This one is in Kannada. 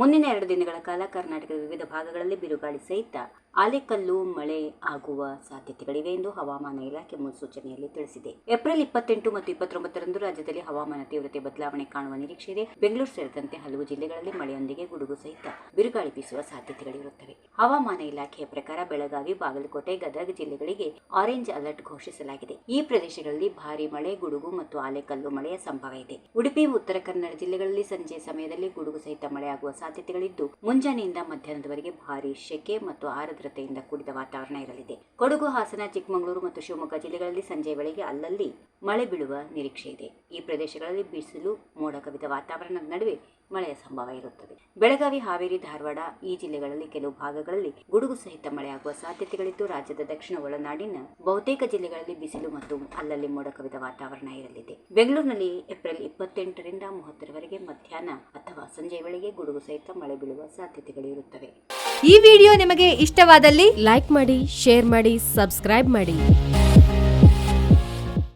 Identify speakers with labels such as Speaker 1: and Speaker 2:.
Speaker 1: ಮುಂದಿನ 2 ದಿನಗಳ ಕಾಲ ಕರ್ನಾಟಕದ ವಿವಿಧ ಭಾಗಗಳಲ್ಲಿ ಬಿರುಗಾಳಿ ಸಹಿತ ಆಲಿಕಲ್ಲು ಮಳೆ ಆಗುವ ಸಾಧ್ಯತೆಗಳಿವೆ ಎಂದು ಹವಾಮಾನ ಇಲಾಖೆ ಮುನ್ಸೂಚನೆಯಲ್ಲಿ ತಿಳಿಸಿದೆ. ಏಪ್ರಿಲ್ 28 ಮತ್ತು 29ರಂದು ರಾಜ್ಯದಲ್ಲಿ ಹವಾಮಾನ ತೀವ್ರತೆ ಬದಲಾವಣೆ ಕಾಣುವ ನಿರೀಕ್ಷೆ ಇದೆ. ಬೆಂಗಳೂರು ಸೇರಿದಂತೆ ಹಲವು ಜಿಲ್ಲೆಗಳಲ್ಲಿ ಮಳೆಯೊಂದಿಗೆ ಗುಡುಗು ಸಹಿತ ಬಿರುಗಾಳಿ ಬೀಸುವ ಸಾಧ್ಯತೆಗಳಿರುತ್ತವೆ. ಹವಾಮಾನ ಇಲಾಖೆಯ ಪ್ರಕಾರ ಬೆಳಗಾವಿ, ಬಾಗಲಕೋಟೆ, ಗದಗ ಜಿಲ್ಲೆಗಳಿಗೆ ಆರೆಂಜ್ ಅಲರ್ಟ್ ಘೋಷಿಸಲಾಗಿದೆ. ಈ ಪ್ರದೇಶಗಳಲ್ಲಿ ಭಾರೀ ಮಳೆ, ಗುಡುಗು ಮತ್ತು ಆಲಿಕಲ್ಲು ಮಳೆಯ ಸಂಭವ ಇದೆ. ಉಡುಪಿ, ಉತ್ತರ ಕನ್ನಡ ಜಿಲ್ಲೆಗಳಲ್ಲಿ ಸಂಜೆ ಸಮಯದಲ್ಲಿ ಗುಡುಗು ಸಹಿತ ಮಳೆಯಾಗುವ ಸಾಧ್ಯತೆಗಳಿದ್ದು, ಮುಂಜಾನೆಯಿಂದ ಮಧ್ಯಾಹ್ನದವರೆಗೆ ಭಾರೀ ಶೆಕೆ ಮತ್ತು ಆರ್ದ್ರತೆಯಿಂದ ಕೂಡಿದ ವಾತಾವರಣ ಇರಲಿದೆ. ಕೊಡಗು, ಹಾಸನ, ಚಿಕ್ಕಮಗಳೂರು ಮತ್ತು ಶಿವಮೊಗ್ಗ ಜಿಲ್ಲೆಗಳಲ್ಲಿ ಸಂಜೆಯ ವೇಳೆಗೆ ಅಲ್ಲಲ್ಲಿ ಮಳೆ ಬೀಳುವ ನಿರೀಕ್ಷೆ ಇದೆ. ಈ ಪ್ರದೇಶಗಳಲ್ಲಿ ಬಿಸಿಲು, ಮೋಡ ಕವಿದ ವಾತಾವರಣದ ನಡುವೆ ಮಳೆಯ ಸಂಭವ ಇರುತ್ತದೆ. ಬೆಳಗಾವಿ, ಹಾವೇರಿ, ಧಾರವಾಡ ಈ ಜಿಲ್ಲೆಗಳಲ್ಲಿ ಕೆಲವು ಭಾಗಗಳಲ್ಲಿ ಗುಡುಗು ಸಹಿತ ಮಳೆಯಾಗುವ ಸಾಧ್ಯತೆಗಳಿದ್ದು, ರಾಜ್ಯದ ದಕ್ಷಿಣ ಒಳನಾಡಿನ ಬಹುತೇಕ ಜಿಲ್ಲೆಗಳಲ್ಲಿ ಬಿಸಿಲು ಮತ್ತು ಅಲ್ಲಲ್ಲಿ ಮೋಡ ಕವಿದ ವಾತಾವರಣ ಇರಲಿದೆ. ಬೆಂಗಳೂರಿನಲ್ಲಿ ಏಪ್ರಿಲ್ 28ರಿಂದ 30ರವರೆಗೆ ಮಧ್ಯಾಹ್ನ ಅಥವಾ ಸಂಜೆಯ ವೇಳೆಗೆ ಗುಡುಗು ಸಹಿತ ಮಳೆ ಬೀಳುವ ಸಾಧ್ಯತೆಗಳು ಇರುತ್ತವೆ.
Speaker 2: ಈ ವಿಡಿಯೋ ನಿಮಗೆ ಇಷ್ಟವಾದಲ್ಲಿ ಲೈಕ್ ಮಾಡಿ, ಶೇರ್ ಮಾಡಿ, ಸಬ್ಸ್ಕ್ರೈಬ್ ಮಾಡಿ.